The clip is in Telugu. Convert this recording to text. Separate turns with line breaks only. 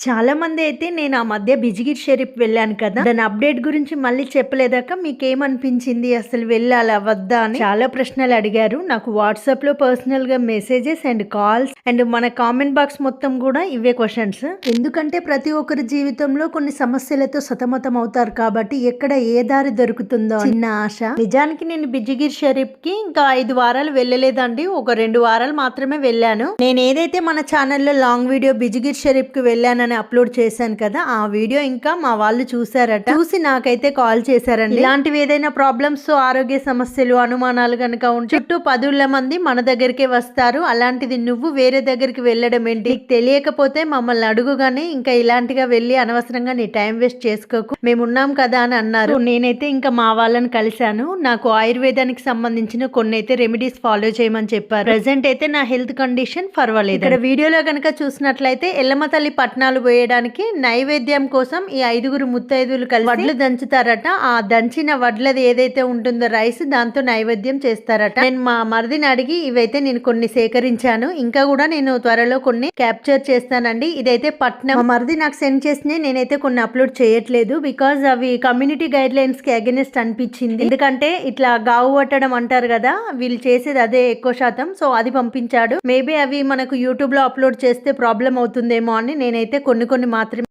చాలా మంది అయితే నేను ఆ మధ్య బిజిగిరి షరీఫ్ వెళ్ళాను కదా! దాని అప్డేట్ గురించి మళ్ళీ చెప్పలేదాక మీకేమనిపించింది? అసలు వెళ్ళాలా? వద్దా? అని చాలా ప్రశ్నలు అడిగారు. నాకు వాట్సాప్‌లో పర్సనల్‌గా మెసేజెస్ అండ్ కాల్స్ అండ్ మన కామెంట్ బాక్స్ మొత్తం కూడా ఇవే క్వెషన్స్. ఎందుకంటే ప్రతి ఒక్కరి జీవితంలో కొన్ని సమస్యలతో సతమతం అవుతారు కాబట్టి ఎక్కడ ఏ దారి దొరుకుతుందో చిన్న ఆశ. నిజానికి నేను బిజిగిరి షరీఫ్‌కి ఇంకా 5 వారాలు వెళ్ళలేదండి. ఒక 2 వారాలు మాత్రమే వెళ్ళాను. నేను ఏదైతే మన ఛానల్‌లో లాంగ్ వీడియో బిజిగిరి షరీఫ్‌కి వెళ్ళానని అప్లోడ్ చేశాను కదా! ఆ వీడియో ఇంకా మా వాళ్ళు చూసారట. చూసి నాకైతే కాల్ చేశారండి. ఇలాంటివి ఏదైనా ప్రాబ్లమ్స్, ఆరోగ్య సమస్యలు, అనుమానాలు గనక ఉంటే చుట్టూ 10 మంది మన దగ్గరికే వస్తారు. అలాంటిది నువ్వు వేరే దగ్గరికి వెళ్ళడం ఏంటి? నీకు తెలియకపోతే మమ్మల్ని అడుగుగానే ఇంకా ఇలాంటిగా వెళ్ళి అనవసరంగా నీ టైం వేస్ట్ చేసుకోకు. మేమున్నాం కదా అని అన్నారు. నేనైతే ఇంకా మా వాళ్ళని కలిశాను. నాకు ఆయుర్వేదానికి సంబంధించిన కొన్ని అయితే రెమెడీస్ ఫాలో చేయమని చెప్పారు. ప్రెసెంట్ అయితే నా హెల్త్ కండిషన్ పర్వాలేదు. ఇక్కడ వీడియోలో గనక చూసినట్లయితే ఎల్లమ్మ తల్లి పట్నాలు పోయడానికి నైవేద్యం కోసం ఈ 5గురు ముత్తైదువులు కలిసి వడ్లు దంచుతారట. ఆ దంచిన వడ్లది ఏదైతే ఉంటుందో రైస్, దాంతో నైవేద్యం చేస్తారట. నేను మా మరిదిని అడిగి ఇవైతే నేను కొన్ని సేకరించాను. ఇంకా కూడా నేను త్వరలో కొన్ని క్యాప్చర్ చేస్తానండి. ఇదైతే పట్నం. మా మరిది నాకు సెండ్ చేసినాయి. నేనైతే కొన్ని అప్లోడ్ చేయట్లేదు. బికాజ్ అవి కమ్యూనిటీ గైడ్ లైన్స్ కి అగెనిస్ట్ అనిపించింది. ఎందుకంటే ఇట్లా గావు పట్టడం అంటారు కదా, వీళ్ళు చేసేది అదే ఎక్కువ శాతం. సో అది పంపించాడు. మేబీ అవి మనకు యూట్యూబ్ లో అప్లోడ్ చేస్తే ప్రాబ్లం అవుతుందేమో అని నేనైతే కొన్ని మాత్రమే